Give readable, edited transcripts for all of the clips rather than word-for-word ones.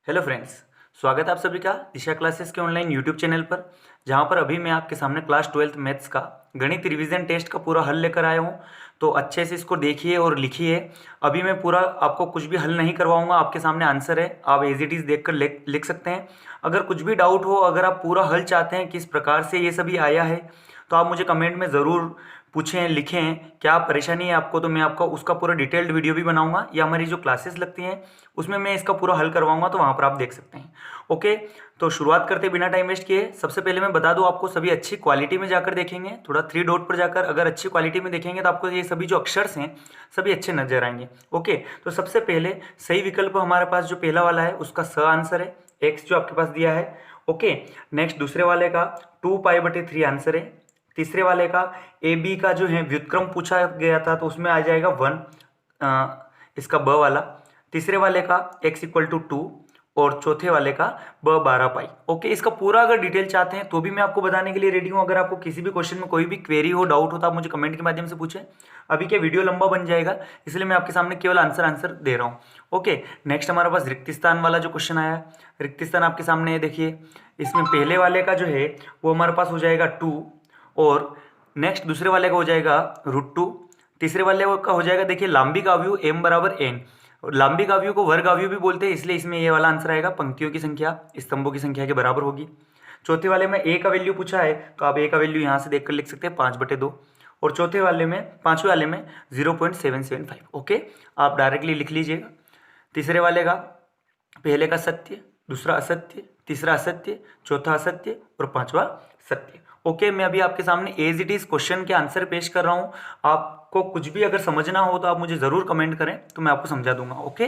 Hello friends, स्वागत है आप सभी का दिशा क्लासेस के ऑनलाइन यूट्यूब चैनल पर। जहां पर अभी मैं आपके सामने क्लास 12th मैथ्स का गणित रिवीजन टेस्ट का पूरा हल लेकर आया हूं। तो अच्छे से इसको देखिए और लिखिए। अभी मैं पूरा आपको कुछ भी हल नहीं करवाऊंगा, आपके सामने आंसर है, आप एज इट इज़ देख कर लिख सकते हैं। अगर कुछ भी डाउट हो, अगर आप पूरा हल चाहते हैं किस प्रकार से ये सभी आया है, तो आप मुझे कमेंट में ज़रूर पूछें, लिखें क्या परेशानी है आपको। तो मैं आपका उसका पूरा डिटेल्ड वीडियो भी बनाऊंगा, या हमारी जो क्लासेस लगती हैं उसमें मैं इसका पूरा हल करवाऊंगा, तो वहां पर आप देख सकते हैं। ओके, तो शुरुआत करते बिना टाइम वेस्ट किए। सबसे पहले मैं बता दूं, आपको सभी अच्छी क्वालिटी में जाकर देखेंगे, थोड़ा 3 डॉट पर जाकर अगर अच्छी क्वालिटी में देखेंगे तो आपको ये सभी जो अक्षर्स हैं सभी अच्छे नजर आएंगे। ओके, तो सबसे पहले सही विकल्प हमारे पास जो पहला वाला है उसका स आंसर है, एक्स जो आपके पास दिया है। ओके, नेक्स्ट दूसरे वाले का 2π/3 आंसर है। तीसरे वाले का ए बी का जो है व्युत्क्रम पूछा गया था, तो उसमें आ जाएगा 1, इसका ब वाला। तीसरे वाले का x = 2 और चौथे वाले का ब 12π। ओके, इसका पूरा अगर डिटेल चाहते हैं तो भी मैं आपको बताने के लिए रेडी हूं। अगर आपको किसी भी क्वेश्चन में कोई भी क्वेरी हो, डाउट हो, तो आप मुझे कमेंट के माध्यम से पूछें। अभी क्या वीडियो लंबा बन जाएगा, इसलिए मैं आपके सामने केवल आंसर दे रहा हूँ। ओके, नेक्स्ट हमारे पास रिक्त स्थान वाला जो क्वेश्चन आया है, रिक्त स्थान आपके सामने है, देखिए। इसमें पहले वाले का जो है वो हमारे पास हो जाएगा 2, और नेक्स्ट दूसरे वाले का हो जाएगा √2। तीसरे वाले का हो जाएगा, देखिए, लांबिक अवयव m = n। लांबिक अवयव को वर्ग अवयव भी बोलते हैं, इसलिए इसमें ये वाला आंसर आएगा, पंक्तियों की संख्या स्तंभों की संख्या के बराबर होगी। चौथे वाले में a का वैल्यू पूछा है, तो आप a का वैल्यू यहाँ से देखकर लिख सकते हैं 5/2। और चौथे वाले में, पांचवें वाले में 0.775। ओके, आप डायरेक्टली लिख लीजिएगा। तीसरे वाले का पहले का सत्य, दूसरा असत्य, तीसरा असत्य, चौथा असत्य और पांचवा सत्य। ओके, मैं अभी आपके सामने एज इट इज क्वेश्चन के आंसर पेश कर रहा हूं। आपको कुछ भी अगर समझना हो तो आप मुझे जरूर कमेंट करें, तो मैं आपको समझा दूंगा। ओके,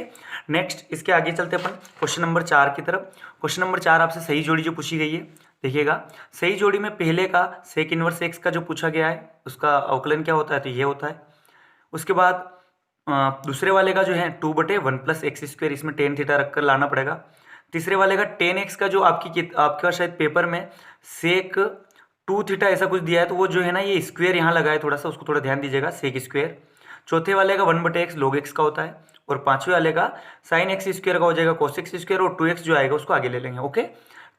नेक्स्ट इसके आगे चलते अपन क्वेश्चन नंबर 4 की तरफ। क्वेश्चन नंबर 4 आपसे सही जोड़ी जो पूछी गई है, देखिएगा। सही जोड़ी में पहले का सेक इनवर्स एक्स का जो पूछा गया है उसका अवकलन क्या होता है, तो ये होता है। उसके बाद दूसरे वाले का जो है 2/1 + x², इसमें tan थीटा रखकर लाना पड़ेगा। तीसरे वाले का tan x का जो आपके पास शायद पेपर में सेक 2 थीटा ऐसा कुछ दिया है, तो वो जो है ना, ये स्क्वायर यहाँ लगा है, थोड़ा सा उसको थोड़ा ध्यान दीजिएगा, सेक स्क्वायर। चौथे वाले का 1/x log x का होता है, और पांचवें वाले का sin x² का हो जाएगा cos x², और 2x जो आएगा उसको आगे ले लेंगे। ओके,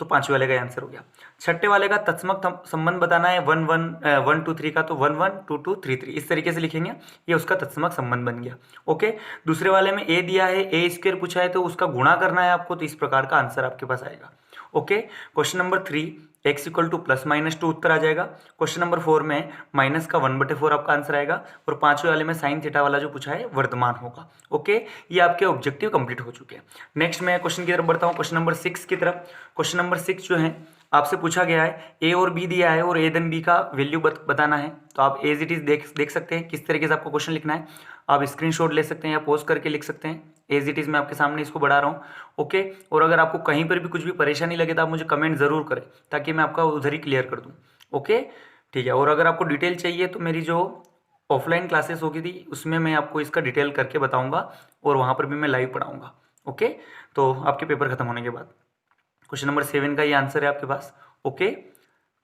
तो पांचवें वाले का आंसर हो गया। छठे वाले का तत्समक संबंध बताना है, 1 2 3 का, तो 1 1 2 2 3 3 इस तरीके से लिखेंगे, ये उसका तत्समक संबंध बन गया। ओके, दूसरे वाले में a दिया है, a² पूछा है, तो उसका गुणा करना है आपको, तो इस प्रकार का आंसर आपके पास आएगा। ओके, क्वेश्चन नंबर 3 x = +-2 उत्तर आ जाएगा। क्वेश्चन नंबर 4 में माइनस का 1/4 आपका आंसर आएगा, और पांचवें वाले में साइन थीटा वाला जो पूछा है वर्तमान होगा। ओके, ये आपके ऑब्जेक्टिव कंप्लीट हो चुके हैं। नेक्स्ट मैं क्वेश्चन की तरफ बढ़ता हूँ, क्वेश्चन नंबर 6 की तरफ। क्वेश्चन नंबर 6 जो है आपसे पूछा गया है, ए और बी दिया है और ए देन बी का वैल्यू बताना है। तो आप एज इट इज देख सकते हैं किस तरीके से आपको क्वेश्चन लिखना है। आप स्क्रीनशॉट ले सकते हैं या पोस्ट करके लिख सकते हैं। एज इट इज मैं आपके सामने इसको बढ़ा रहा हूँ। ओके, और अगर आपको कहीं पर भी कुछ भी परेशानी लगे तो आप मुझे कमेंट जरूर करें, ताकि मैं आपका उधर ही क्लियर कर दूँ। ओके, ठीक है। और अगर आपको डिटेल चाहिए तो मेरी जो ऑफलाइन क्लासेस होगी थी उसमें मैं आपको इसका डिटेल करके बताऊंगा, और वहाँ पर भी मैं लाइव पढ़ाऊंगा। ओके, तो आपके पेपर खत्म होने के बाद क्वेश्चन नंबर 7 का ये आंसर है आपके पास। ओके,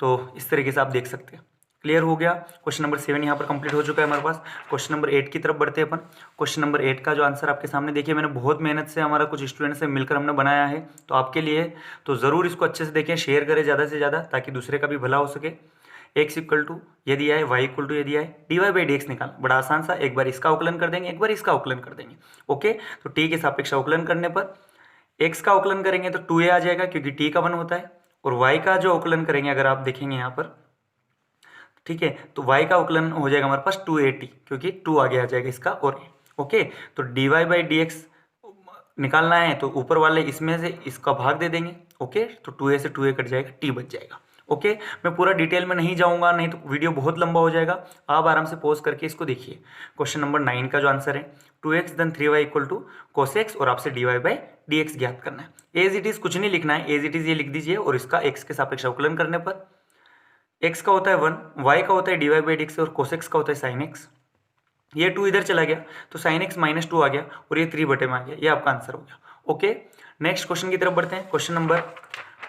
तो इस तरीके से आप देख सकते हैं। क्लियर हो गया। क्वेश्चन नंबर 7 यहाँ पर कंप्लीट हो चुका है हमारे पास। क्वेश्चन नंबर 8 की तरफ बढ़ते हैं अपन। क्वेश्चन नंबर 8 का जो आंसर आपके सामने, देखिए, मैंने बहुत मेहनत से, हमारा कुछ स्टूडेंट से मिलकर हमने बनाया है, तो आपके लिए तो ज़रूर इसको अच्छे से देखें, शेयर करें ज़्यादा से ज़्यादा, ताकि दूसरे का भी भला हो सके। x = ये दिया है, y = ये दिया है, dy/dx निकालना बड़ा आसान सा, एक बार इसका अवकलन कर देंगे, एक बार इसका अवकलन कर देंगे। ओके, तो t के सापेक्ष अवकलन करने पर x का अवकलन करेंगे तो 2a आ जाएगा, क्योंकि t का 1 होता है, और y का जो अवकलन करेंगे अगर आप देखेंगे यहाँ पर, ठीक है, तो y का अवकलन हो जाएगा हमारे पास 2at, क्योंकि 2 आगे आ जाएगा इसका और a। ओके, तो dy/dx निकालना है, तो ऊपर वाले इसमें से इसका भाग दे देंगे। ओके, तो 2a से 2a कट जाएगा, t बच जाएगा। ओके, मैं पूरा डिटेल में नहीं जाऊंगा, नहीं तो वीडियो बहुत लंबा हो जाएगा। आप आराम से पॉज करके इसको देखिए। क्वेश्चन नंबर 9 का जो आंसर है, 2x then 3y = cos x, और आपसे dy/dx ज्ञात करना है। एज इट इज कुछ नहीं लिखना है, एज इट इज ये लिख दीजिए, और इसका x के सापेक्ष अवकलन करने पर x का होता है 1, y का होता है dy/dx, और cos x का होता है sin x। ये 2 इधर चला गया, तो sin x - 2 आ गया, और ये 3 में आ गया। ये आपका आंसर हो गया। ओके, नेक्स्ट क्वेश्चन की तरफ बढ़ते हैं। क्वेश्चन नंबर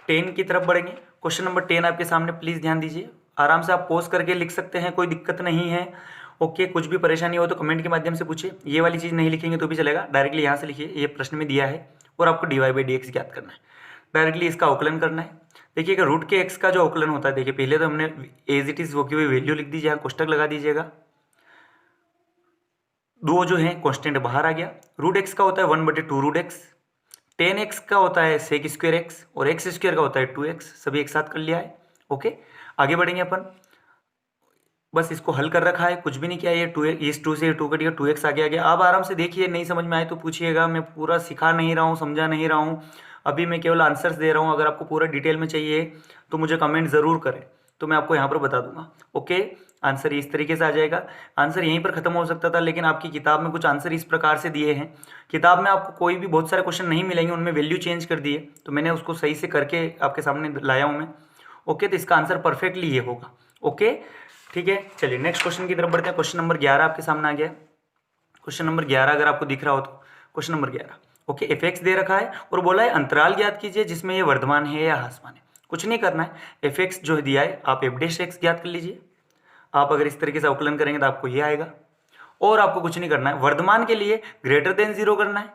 10 की तरफ बढ़ेंगे। क्वेश्चन नंबर 10 आपके सामने, प्लीज ध्यान दीजिए। आराम से आप पोस्ट करके लिख सकते हैं, कोई दिक्कत नहीं है। ओके, कुछ भी परेशानी हो तो कमेंट के माध्यम से पूछिए। ये वाली चीज़ नहीं लिखेंगे तो भी चलेगा, डायरेक्टली यहाँ से लिखिए, ये प्रश्न में दिया है। और आपको dy बाई डी एक्स ज्ञात करना है। डायरेक्टली इसका अवकलन करना है। देखिएगा रूट के x का जो अवकलन होता है, देखिए पहले तो हमने एज इट इज वो की वैल्यू लिख दीजिए, कोष्टक लगा दीजिएगा, दो जो है कॉन्स्टेंट बाहर आ गया। रूट एक्स का होता है 1/2 रूट एक्स, टेन एक्स का होता है सेक स्क्वायर एक्स और एक्स स्क्वायर का होता है 2x, सभी एक साथ कर लिया है। ओके, आगे बढ़ेंगे अपन, बस इसको हल कर रखा है, कुछ भी नहीं किया। ये 2 इस 2 से 2 कट गया, 2x आगे आ गया। आप आराम से देखिए, नहीं समझ में आए तो पूछिएगा, मैं पूरा सिखा नहीं रहा हूँ, समझा नहीं रहा हूँ, अभी मैं केवल आंसर्स दे रहा हूँ। अगर आपको पूरा डिटेल में चाहिए तो मुझे कमेंट ज़रूर करें, तो मैं आपको यहाँ पर बता दूंगा। ओके, आंसर इस तरीके से आ जाएगा। आंसर यहीं पर खत्म हो सकता था, लेकिन आपकी किताब में कुछ आंसर इस प्रकार से दिए हैं। किताब में आपको कोई भी बहुत सारे क्वेश्चन नहीं मिलेंगे, उनमें वैल्यू चेंज कर दी है, तो मैंने उसको सही से करके आपके सामने लाया हूँ मैं। ओके, तो इसका आंसर परफेक्टली ये होगा। ओके, ठीक है, चलिए नेक्स्ट क्वेश्चन की तरफ बढ़ते हैं। क्वेश्चन नंबर 11 आपके सामने आ गया। क्वेश्चन नंबर 11 अगर आपको दिख रहा हो तो, question number 11, okay, F X दे रखा है और बोला है अंतराल ज्ञात कीजिए जिसमें ये वर्धमान है या ह्रासमान है। कुछ नहीं करना है, एफ एक्स जो दिया है आप एफ डैश एक्स ज्ञात कर लीजिए। आप अगर इस तरीके से अवकलन करेंगे तो आपको ये आएगा, और आपको कुछ नहीं करना है। वर्धमान के लिए ग्रेटर देन 0 करना है,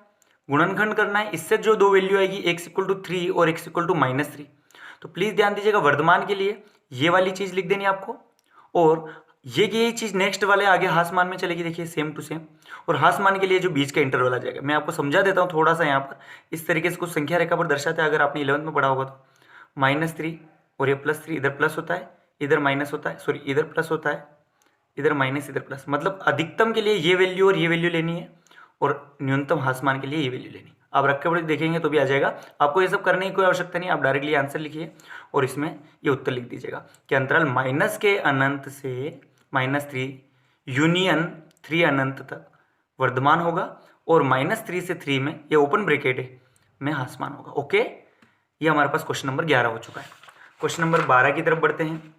गुणनखंड करना है, इससे जो दो वैल्यू आएगी x=3 और x=-3। तो प्लीज ध्यान दीजिएगा, वर्धमान के लिए ये वाली चीज लिख देनी आपको, और ये चीज नेक्स्ट वाले आगे ह्रासमान में चलेगी, देखिए सेम टू सेम। और ह्रासमान के लिए जो बीच का इंटरवल आ जाएगा, मैं आपको समझा देता हूँ थोड़ा सा यहाँ पर, इस तरीके से कुछ संख्या रेखा पर दर्शाते हैं। अगर आपने 11th में पढ़ा होगा तो -3 और ये +3, इधर प्लस होता है, इधर माइनस होता है, सॉरी इधर प्लस होता है, इधर माइनस, इधर प्लस। मतलब अधिकतम के लिए ये वैल्यू और ये वैल्यू लेनी है, और न्यूनतम ह्रासमान के लिए ये वैल्यू लेनी है। आप रखे पड़े देखेंगे तो भी आ जाएगा, आपको ये सब करने की कोई आवश्यकता नहीं। आप डायरेक्टली आंसर लिखिए और इसमें ये उत्तर लिख दीजिएगा कि अंतराल माइनस के अनंत से -3 यूनियन 3 अनंत तक वर्धमान होगा, और -3 से 3 में ये ओपन ब्रैकेट है में ह्रासमान होगा। ओके, ये हमारे पास क्वेश्चन नंबर 11 हो चुका है। क्वेश्चन नंबर 12 की तरफ बढ़ते हैं।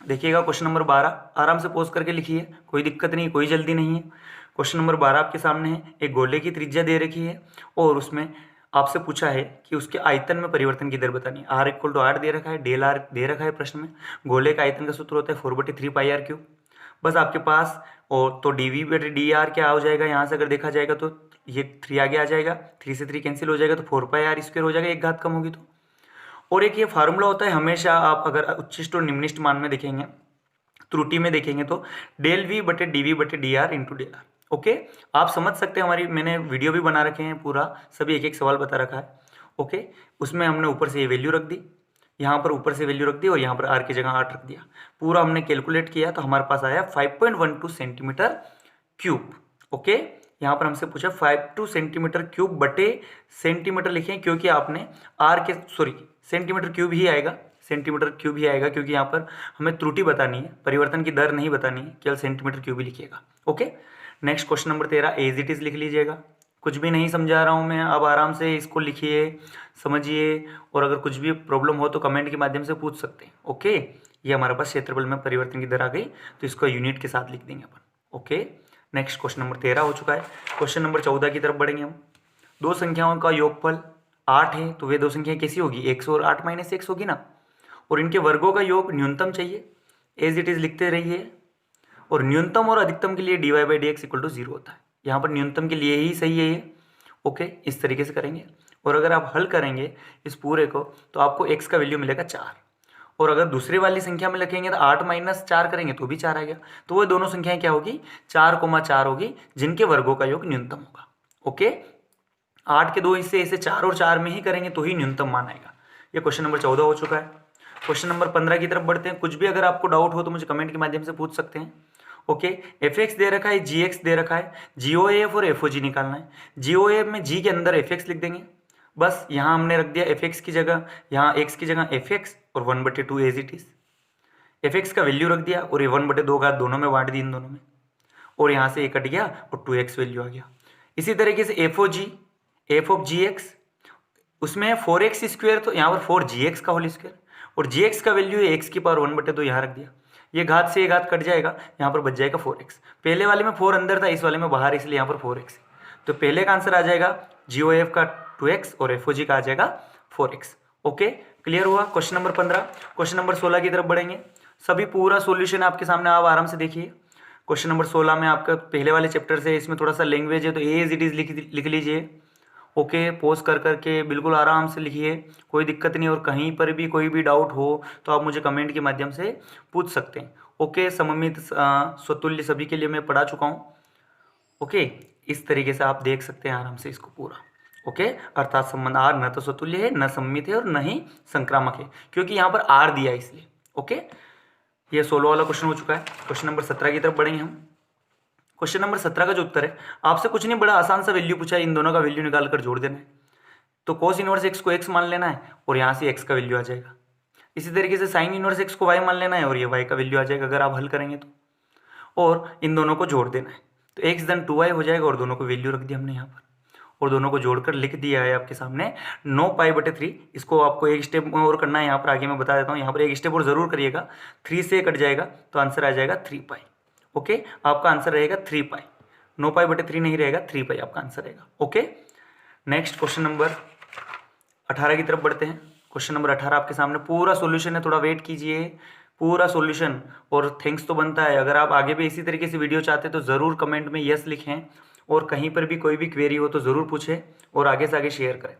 देखिएगा क्वेश्चन नंबर 12 आराम से पोज करके लिखिए, कोई दिक्कत नहीं, कोई जल्दी नहीं है। क्वेश्चन नंबर 12 आपके सामने है। एक गोले की त्रिज्या दे रखी है और उसमें आपसे पूछा है कि उसके आयतन में परिवर्तन की दर बतानी है। r=8 दे रखा है, डेल आर दे रखा है प्रश्न में। गोले का आयतन का सूत्र होता है 4/3πr3। बस आपके पास, और तो dv/dr क्या हो जाएगा, यहाँ से अगर देखा जाएगा तो ये 3 आगे आ जाएगा, 3 से 3 कैंसिल हो जाएगा, तो 4πr² हो जाएगा, एक घात कम होगी तो। और एक ये फार्मूला होता है हमेशा, आप अगर उच्चिष्ट और निम्निष्ट मान में देखेंगे, त्रुटि में देखेंगे तो ΔV/dV/dr × ओके, आप समझ सकते हैं, हमारी मैंने वीडियो भी बना रखे हैं, पूरा सभी एक एक सवाल बता रखा है। ओके, उसमें हमने ऊपर से ये वैल्यू रख दी, यहाँ पर ऊपर से वैल्यू रख दी, और यहाँ पर r की जगह 8 रख दिया। पूरा हमने कैलकुलेट किया तो हमारे पास आया 5.12 cm3। ओके, यहाँ पर हमसे पूछा 52 cm3 बटे सेंटीमीटर लिखें, क्योंकि आपने सेंटीमीटर क्यूब ही आएगा, सेंटीमीटर क्यूब ही आएगा, क्योंकि यहाँ पर हमें त्रुटि बतानी है, परिवर्तन की दर नहीं बतानी है, केवल सेंटीमीटर क्यूब ही लिखिएगा। Okay, next question number 13 as it is लिख लीजिएगा। कुछ भी नहीं समझा रहा हूँ मैं, अब आराम से इसको लिखिए, समझिए, और अगर कुछ भी प्रॉब्लम हो तो कमेंट के माध्यम से पूछ सकते हैं। ओके, ये हमारे पास क्षेत्रफल में परिवर्तन की दर आ गई, तो इसको यूनिट के साथ लिख देंगे अपन। ओके, नेक्स्ट क्वेश्चन नंबर 13 हो चुका है। क्वेश्चन नंबर 14 की तरफ बढ़ेंगे हम। दो संख्याओं का योगफल 8 है, तो वे दो संख्याएं कैसी होगी, 100 और 8 - 1 होगी ना, और इनके वर्गों का योग न्यूनतम चाहिए, एज इट इज लिखते रहिए। और न्यूनतम और अधिकतम के लिए dy/dx = 0 होता है, यहाँ पर न्यूनतम के लिए ही सही है ये। ओके, इस तरीके से करेंगे, और अगर आप हल करेंगे इस पूरे को तो आपको x का वैल्यू मिलेगा 4, और अगर दूसरे वाली संख्या में लिखेंगे तो 8 - 4 करेंगे तो भी 4 आएगा। तो वो दोनों संख्याएं क्या होगी, 4,4 होगी, जिनके वर्गों का योग न्यूनतम होगा। ओके, 8 के दो हिस्से ऐसे 4 और 4 में ही करेंगे तो ही न्यूनतम मान आएगा। ये क्वेश्चन नंबर 14 हो चुका है। क्वेश्चन नंबर 15 की तरफ बढ़ते हैं। कुछ भी अगर आपको डाउट हो तो मुझे कमेंट के माध्यम से पूछ सकते हैं। ओके, एफ एक्स दे रखा है, जी एक्स दे रखा है, GOAF और FOG निकालना है। GOAF में जी के अंदर एफ एक्स लिख देंगे, बस यहाँ हमने रख दिया एफ एक्स की जगह, यहाँ एक्स की जगह एफ एक्स, और 1/2 as it is. F x का वैल्यू रख दिया, और ये 1/2 घात दोनों में बांट दी, इन दोनों में, और यहाँ से ये कट गया और 2x वैल्यू आ गया। इसी तरीके से FOG, f(g(x), उसमें 4x², तो यहाँ पर 4gx का होल स्क्वायर, और gx का वैल्यू है x⁻² 1/2, यहाँ रख दिया। ये घात से ये घात कट जाएगा, यहाँ पर बच जाएगा 4x। पहले वाले में 4 अंदर था, इस वाले में बाहर, इसलिए यहाँ पर 4x। तो पहले का आंसर आ जाएगा GOAF का 2x और FOG का आ जाएगा 4x। ओके, क्लियर हुआ क्वेश्चन नंबर 15। क्वेश्चन नंबर 16 की तरफ बढ़ेंगे। सभी पूरा सॉल्यूशन आपके सामने, आप आराम से देखिए। क्वेश्चन नंबर 16 में आपका पहले वाले चैप्टर से, इसमें थोड़ा सा लैंग्वेज है, तो एज इट इज लिख लीजिए, ओके, पॉज कर करके बिल्कुल आराम से लिखिए, कोई दिक्कत नहीं। और कहीं पर भी कोई भी डाउट हो तो आप मुझे कमेंट के माध्यम से पूछ सकते हैं। ओके, सममित स्वतुल्य सभी के लिए मैं पढ़ा चुका हूँ। ओके, इस तरीके से आप देख सकते हैं आराम से इसको पूरा। ओके, अर्थात संबंध आर न तो स्वतुल्य है, न सममित है और न ही संक्रामक है, क्योंकि यहाँ पर आर दिया है इसलिए। ओके, ये 16 वाला क्वेश्चन हो चुका है। क्वेश्चन नंबर 17 की तरफ बढ़ेंगे हम। क्वेश्चन नंबर 17 का जो उत्तर है, आपसे कुछ नहीं, बड़ा आसान सा वैल्यू पूछा है, इन दोनों का वैल्यू निकाल कर जोड़ देना है। तो कोस इनवर्स एक्स को एक्स मान लेना है और यहाँ से एक्स का वैल्यू आ जाएगा। इसी तरीके से साइन इनवर्स एक्स को वाई मान लेना है और ये वाई का वैल्यू आ जाएगा अगर आप हल करेंगे तो। और इन दोनों को जोड़ देना है, तो एक्स धन 2y हो जाएगा और दोनों को वैल्यू रख दिया हमने यहाँ पर और दोनों को जोड़कर लिख दिया है आपके सामने 9π/3। इसको आपको एक स्टेप और करना है, यहाँ पर आगे मैं बता देता हूँ। यहाँ पर एक स्टेप और जरूर करिएगा, 3 से कट जाएगा तो आंसर आ जाएगा 3π। ओके, आपका आंसर रहेगा 3π, 9π/3 नहीं रहेगा, 3π आपका आंसर रहेगा। ओके, नेक्स्ट क्वेश्चन नंबर 18 की तरफ बढ़ते हैं। क्वेश्चन नंबर 18 आपके सामने पूरा सॉल्यूशन है, थोड़ा वेट कीजिए, पूरा सॉल्यूशन। और थैंक्स तो बनता है, अगर आप आगे भी इसी तरीके से वीडियो चाहते हैं तो ज़रूर कमेंट में यस लिखें और कहीं पर भी कोई भी क्वेरी हो तो ज़रूर पूछें और आगे से आगे शेयर करें।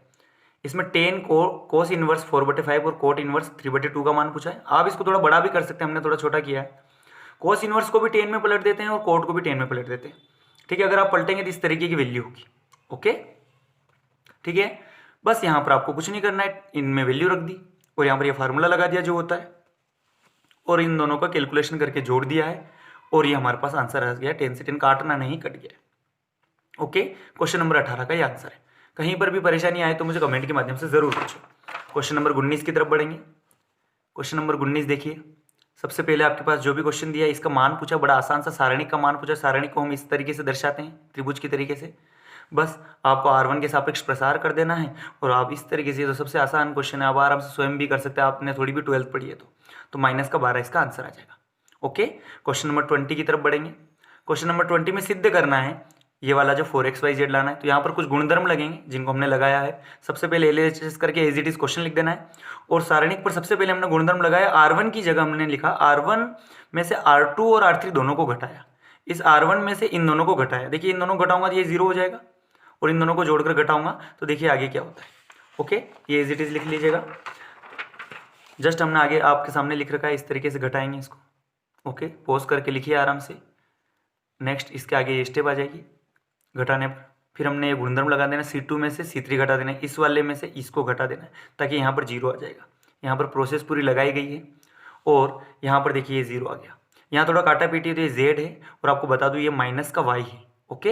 इसमें 10 कोस इनवर्स 4/5 और कोट इनवर्स 3/2 का मान पूछा है। आप इसको थोड़ा बड़ा भी कर सकते हैं, हमने थोड़ा छोटा किया है। कोस इनवर्स को भी 10 में पलट देते हैं और कोट को भी 10 में पलट देते हैं। ठीक है, अगर आप पलटेंगे तो इस तरीके की वैल्यू होगी। ओके, ठीक है, बस यहाँ पर आपको कुछ नहीं करना है, इनमें वैल्यू रख दी और यहाँ पर ये फार्मूला लगा दिया जो होता है और इन दोनों का कैलकुलेशन करके जोड़ दिया है और ये हमारे पास आंसर आ गया। 10 से 10 काटना नहीं, कट गया। ओके, क्वेश्चन नंबर 18 का ये आंसर है। कहीं पर भी परेशानी आए तो मुझे कमेंट के माध्यम से जरूर पूछो। क्वेश्चन नंबर 19 की तरफ बढ़ेंगे। क्वेश्चन नंबर 19 देखिए, सबसे पहले आपके पास जो भी क्वेश्चन दिया है इसका मान पूछा, बड़ा आसान सा सारणिक का मान पूछा। सारणिक को हम इस तरीके से दर्शाते हैं, त्रिभुज की तरीके से। बस आपको R1 के सापेक्ष प्रसार कर देना है और आप इस तरीके से, तो सबसे आसान क्वेश्चन है, आप आराम से स्वयं भी कर सकते हैं, आपने थोड़ी भी 12th पढ़ी है तो -12 इसका आंसर आ जाएगा। ओके, क्वेश्चन नंबर 20 की तरफ बढ़ेंगे। क्वेश्चन नंबर 20 में सिद्ध करना है ये वाला जो 4xyz लाना है, तो यहाँ पर कुछ गुणधर्म लगेंगे जिनको हमने लगाया है। सबसे पहले LHS करके एज इट इज क्वेश्चन लिख देना है और सारणिक पर सबसे पहले हमने गुणधर्म लगाया। R1 की जगह हमने लिखा R1 में से R2 और R3 दोनों को घटाया। इस R1 में से इन दोनों को घटाया। देखिए, इन दोनों को घटाऊंगा तो ये 0 हो जाएगा और इन दोनों को जोड़कर घटाऊंगा तो देखिए आगे क्या होता है। ओके, ये एज इट इज लिख लीजिएगा। जस्ट हमने आगे आपके सामने लिख रखा है, इस तरीके से घटाएंगे इसको। ओके, पॉज करके लिखिए आराम से। नेक्स्ट इसके आगे ये स्टेप आ जाएगी घटाने पर। फिर हमने ये गुणधर्म लगा देना, C2 में से C3 घटा देना है, इस वाले में से इसको घटा देना है ताकि यहाँ पर 0 आ जाएगा। यहाँ पर प्रोसेस पूरी लगाई गई है और यहाँ पर देखिए ये 0 आ गया। यहाँ थोड़ा काटा पीटी है तो ये Z है और आपको बता दूँ ये माइनस का Y है। ओके,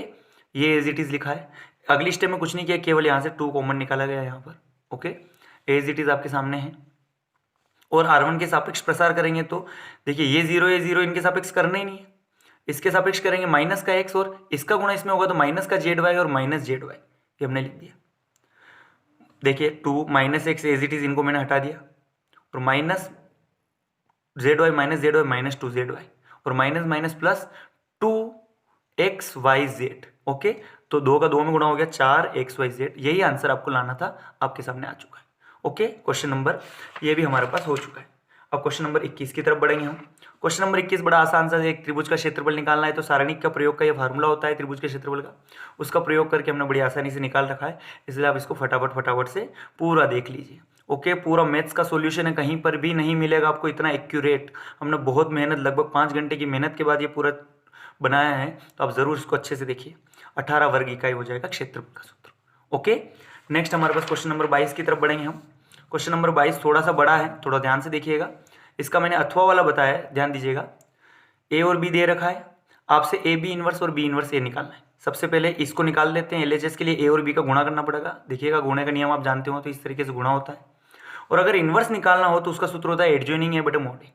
ये एज इट इज लिखा है। अगली स्टेप में कुछ नहीं किया, केवल यहाँ से 2 कॉमन निकाला गया यहाँ पर। ओके, एज इट इज आपके सामने है और R1 के सापेक्ष प्रसार करेंगे तो देखिए ये 0 इनके सापेक्ष करना ही नहीं है, इसके सापेक्ष करेंगे माइनस का x और इसका गुणा इसमें होगा तो माइनस का ZY और माइनस ZY, ये हमने लिख दिया। देखिए 2 -x एज इट इज, इनको मैंने हटा दिया और माइनस ZY -2ZY और minus minus plus 2xyz। Okay, तो 2 का 2 में गुणा हो गया 4xyz। यही आंसर आपको लाना था, आपके सामने आ चुका है। ओके, क्वेश्चन नंबर ये भी हमारे पास हो चुका है। अब क्वेश्चन नंबर 21 की तरफ बढ़ेंगे हम। क्वेश्चन नंबर 21 बड़ा आसान सा, एक त्रिभुज का क्षेत्रफल निकालना है तो सारणिक का प्रयोग का ये फार्मूला होता है त्रिभुज के क्षेत्रफल का, उसका प्रयोग करके हमने बड़ी आसानी से निकाल रखा है। इसलिए आप इसको फटाफट से पूरा देख लीजिए। ओके, पूरा मैथ्स का सॉल्यूशन है, कहीं पर भी नहीं मिलेगा आपको इतना एक्यूरेट। हमने बहुत मेहनत, लगभग 5 घंटे की मेहनत के बाद ये पूरा बनाया है, तो आप जरूर इसको अच्छे से देखिए। 18 वर्ग इकाई हो जाएगा क्षेत्रफल का सूत्र। ओके, नेक्स्ट हमारे पास क्वेश्चन नंबर 22 की तरफ बढ़ेंगे हम। क्वेश्चन नंबर 22 थोड़ा सा बड़ा है, थोड़ा ध्यान से देखिएगा। इसका मैंने अथवा वाला बताया है, ध्यान दीजिएगा। ए और बी दे रखा है, आपसे ए बी इनवर्स और बी इनवर्स ए निकालना है। सबसे पहले इसको निकाल लेते हैं। LHS के लिए ए और बी का गुणा करना पड़ेगा। देखिएगा, गुणे का नियम आप जानते हो तो इस तरीके से गुणा होता है। और अगर इनवर्स निकालना हो तो उसका सूत्र होता है एडजॉइनिंग ए बटे मोड ए।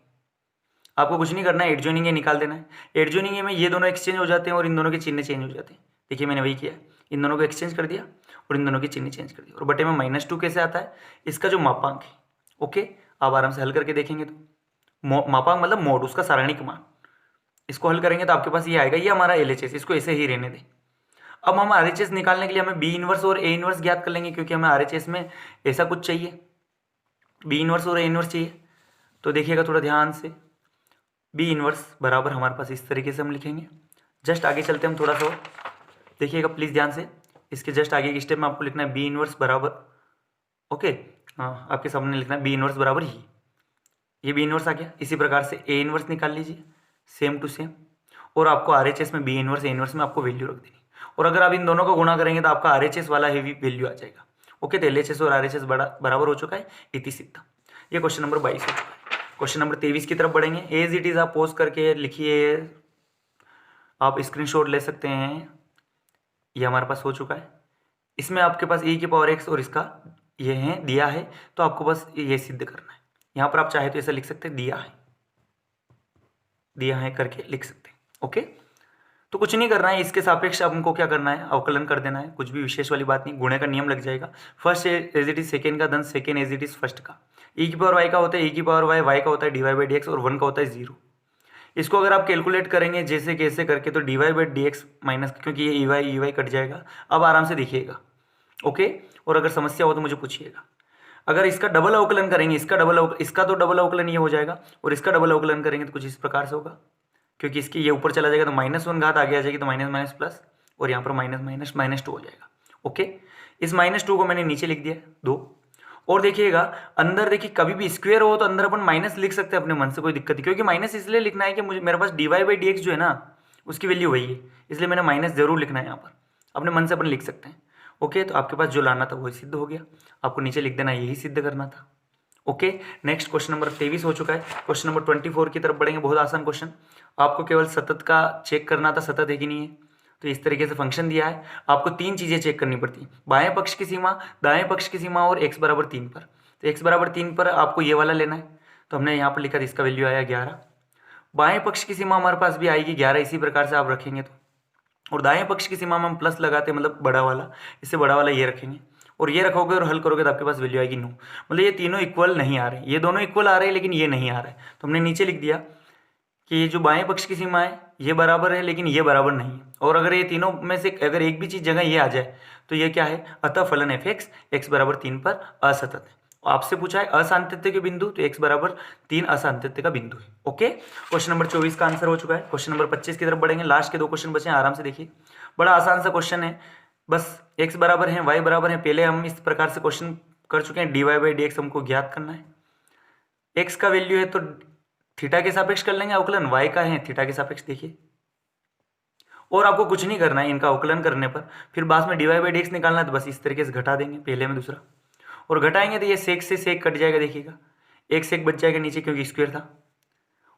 आपको कुछ नहीं करना है, एडजॉइनिंग ए निकाल देना है। एडजॉइनिंग ए में ये दोनों एक्सचेंज हो जाते हैं और इन दोनों के चिन्ह चेंज हो जाते हैं। देखिए मैंने वही किया, इन दोनों को एक्सचेंज कर दिया और इन दोनों के चिन्ह चेंज कर दिया। और बटे में -2 कैसे आता है, इसका जो मापांक है। ओके, आप आराम से हल करके देखेंगे तो मापांक मतलब मोड, उसका सारणिक मान, इसको हल करेंगे तो आपके पास ये आएगा। ये हमारा LHS, इसको ऐसे ही रहने दें। अब हम RHS निकालने के लिए हमें बी इनवर्स और ए इनवर्स ज्ञात कर लेंगे, क्योंकि हमें RHS में ऐसा कुछ चाहिए, बी इनवर्स और ए इनवर्स चाहिए। तो देखिएगा थोड़ा ध्यान से, बी इनवर्स बराबर हमारे पास इस तरीके से हम लिखेंगे। जस्ट आगे चलते हम थोड़ा सा, देखिएगा प्लीज़ ध्यान से। इसके जस्ट आगे के स्टेप में आपको लिखना है बी इनवर्स बराबर, ओके हाँ आपके सामने लिखना है बी इनवर्स बराबर ही, ये बी इनवर्स आ गया। इसी प्रकार से ए इनवर्स निकाल लीजिए सेम टू सेम, और आपको RHS में बी इनवर्स ए इनवर्स में आपको वैल्यू रख देनी, और अगर आप इन दोनों को गुणा करेंगे तो आपका RHS वाला ही वैल्यू आ जाएगा। ओके तो LHS और RHS बराबर हो चुका है, इति सिद्ध। ये क्वेश्चन नंबर 22 हो चुका है। क्वेश्चन नंबर 23 की तरफ बढ़ेंगे। एज इट इज आप पोज करके लिखिए, आप स्क्रीनशॉट ले सकते हैं। ये हमारे पास हो चुका है। इसमें आपके पास e की पावर x और इसका ये है दिया है, तो आपको बस ये सिद्ध करना है। यहाँ पर आप चाहे तो ऐसा लिख सकते हैं दिया है करके लिख सकते हैं। ओके तो कुछ नहीं करना है, इसके सापेक्ष हमको क्या करना है, अवकलन कर देना है। कुछ भी विशेष वाली बात नहीं, गुणे का नियम लग जाएगा। First as it is second का, then second as it is first का। e की पावर y का होता है, e की पावर y का होता है dy/dx, और 1 का होता है 0। इसको अगर आप कैलकुलेट करेंगे जैसे कैसे करके तो dy/dx माइनस, क्योंकि ये ey कट जाएगा। अब आराम से देखिएगा, ओके और अगर समस्या हो तो मुझे पूछिएगा। अगर इसका डबल अवकलन करेंगे, इसका तो डबल अवकलन ये हो जाएगा, और इसका डबल अवकलन करेंगे तो कुछ इस प्रकार से होगा, क्योंकि इसकी ये ऊपर चला जाएगा तो -1 घात आगे आ जाएगी, तो माइनस माइनस प्लस, और यहाँ पर --2 हो जाएगा। ओके इस -2 को मैंने नीचे लिख दिया 2। और देखिएगा अंदर, देखिए कभी भी स्क्वायर हो तो अंदर अपन माइनस लिख सकते हैं अपने मन से, कोई दिक्कत नहीं। क्योंकि माइनस इसलिए लिखना है कि मेरे पास dy/dx जो है ना उसकी वैल्यू वही है, इसलिए मैंने माइनस जरूर लिखना है यहाँ पर। अपने मन से अपन लिख सकते हैं। ओके तो आपके पास जो लाना था वही सिद्ध हो गया, आपको नीचे लिख देना यही सिद्ध करना था। ओके नेक्स्ट क्वेश्चन नंबर 23 हो चुका है। क्वेश्चन नंबर 24 की तरफ बढ़ेंगे। बहुत आसान क्वेश्चन, आपको केवल सतत का चेक करना था, सतत है कि नहीं है। तो इस तरीके से फंक्शन दिया है, आपको 3 चीजें चेक करनी पड़ती हैं, बाएं पक्ष की सीमा, दाएं पक्ष की सीमा, और x बराबर 3 पर। तो x बराबर 3 पर आपको ये वाला लेना है, तो हमने यहाँ पर लिखा था इसका वैल्यू आया 11। बाएं पक्ष की सीमा हमारे पास भी आएगी 11, इसी प्रकार से आप रखेंगे तो। और दाएं पक्ष की सीमा में हम प्लस लगाते हैं, मतलब बड़ा वाला, इससे बड़ा वाला ये रखेंगे, और ये रखोगे और हल करोगे तो आपके पास वैल्यू आएगी 9। मतलब ये तीनों इक्वल नहीं आ रहे, ये दोनों इक्वल आ रहे हैं लेकिन ये नहीं आ रहा है। तो हमने नीचे लिख दिया कि ये जो बाएं पक्ष की सीमा है ये बराबर है, लेकिन ये बराबर नहीं है। और अगर ये तीनों में से अगर एक भी चीज़ जगह ये आ जाए तो ये क्या है, अतः फलन f(x) x बराबर 3 पर असतत है। आपसे पूछा है असांतत्य के बिंदु, तो x बराबर 3 असांतत्य का बिंदु है। ओके क्वेश्चन नंबर 24 का आंसर हो चुका है। क्वेश्चन नंबर 25 की तरफ बढ़ेंगे। लास्ट के 2 क्वेश्चन बचे हैं, आराम से देखिए। बड़ा आसान सा क्वेश्चन है, बस x बराबर है y बराबर है। पहले हम इस प्रकार से क्वेश्चन कर चुके हैं, dy/dx हमको ज्ञात करना है। x का वैल्यू है तो थीटा के सापेक्ष कर लेंगे अवकलन, y का है थीटा के सापेक्ष देखिए। और आपको कुछ नहीं करना है इनका अवकलन करने पर, फिर बाद में dy/dx निकालना है तो बस इस तरीके से घटा देंगे, पहले में दूसरा, और घटाएंगे तो ये सेक से सेक कट जाएगा। देखिएगा एक सेक बच जाएगा नीचे क्योंकि स्क्वायर था,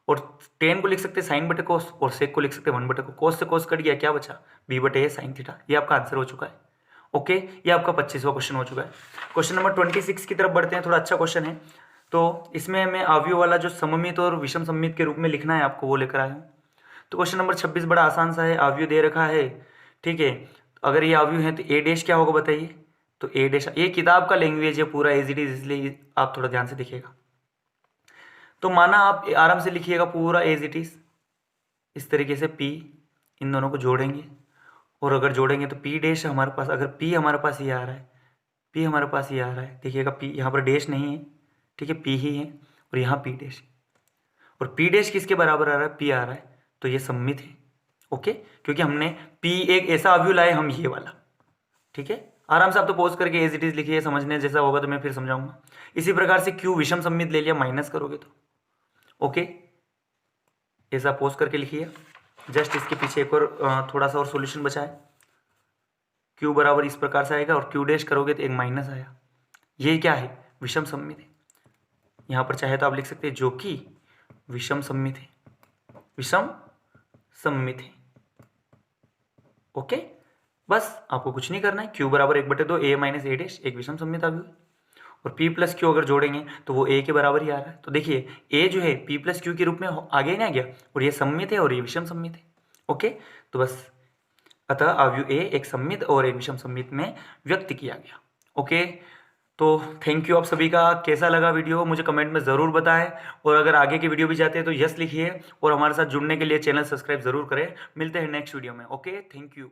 और टेन को लिख सकते हैं साइन बटे कोस, और सेक को लिख सकते हैं 1 बटे को। कोस से कोस कट गया, क्या बचा b/a साइन थीटा। ये आपका आंसर हो चुका है। ओके ये आपका 25वां क्वेश्चन हो चुका है। क्वेश्चन नंबर 26 की तरफ बढ़ते हैं। थोड़ा अच्छा क्वेश्चन है, तो इसमें मैं आव्यूह वाला जो सममित और विषम सममित के रूप में लिखना है आपको वो लेकर आया हूँ। तो क्वेश्चन नंबर 26 बड़ा आसान सा है, आव्यूह दे रखा है, ठीक है। अगर ये आव्यूह है तो ए डैश क्या होगा बताइए। तो ए डैश, ये किताब का लैंग्वेज है पूरा एज इट इज, इसलिए आप थोड़ा ध्यान से देखिएगा। तो माना आप आराम से लिखिएगा पूरा एज इट इज, इस तरीके से p इन दोनों को जोड़ेंगे, और अगर जोड़ेंगे तो p डैश हमारे पास, अगर p हमारे पास ये आ रहा है, p हमारे पास ये आ रहा है, देखिएगा p यहाँ पर डैश नहीं है, ठीक है, p ही है, और यहाँ p डैश, और p डैश किसके बराबर आ रहा है, p आ रहा है, तो ये सममित है। ओके क्योंकि हमने p एक ऐसा आव्यूह लाए हम ये वाला, ठीक है। आराम से आप तो पोज करके एज इट इज लिखिए, समझने जैसा होगा तो मैं फिर समझाऊंगा। इसी प्रकार से q विषम सममित ले लिया, माइनस करोगे तो ओके ऐसा पोज करके लिखिए। जस्ट इसके पीछे एक और थोड़ा सा और सॉल्यूशन बचा है। q बराबर इस प्रकार से आएगा, और q डैश करोगे तो एक माइनस आया। ये क्या है, विषम सममित है। यहाँ पर चाहे तो आप लिख सकते हैं जो कि विषम सममित है, विषम सममित है। ओके बस आपको कुछ नहीं करना है। q बराबर 1/2 a माइनस a डैश, एक विषम सममित आव्यूह है, और p प्लस q अगर जोड़ेंगे तो वो a के बराबर ही आ रहा है। तो देखिए a जो है p प्लस q के रूप में आगे नहीं आ गया, और ये सममित है और ये विषम सममित है। ओके तो बस अतः आव्यूह a एक सममित और एक विषम सममित में व्यक्त किया गया। ओके तो थैंक यू आप सभी का। कैसा लगा वीडियो मुझे कमेंट में ज़रूर बताएं, और अगर आगे की वीडियो भी चाहते हैं तो यस लिखिए, और हमारे साथ जुड़ने के लिए चैनल सब्सक्राइब ज़रूर करें। मिलते हैं नेक्स्ट वीडियो में। Okay thank you.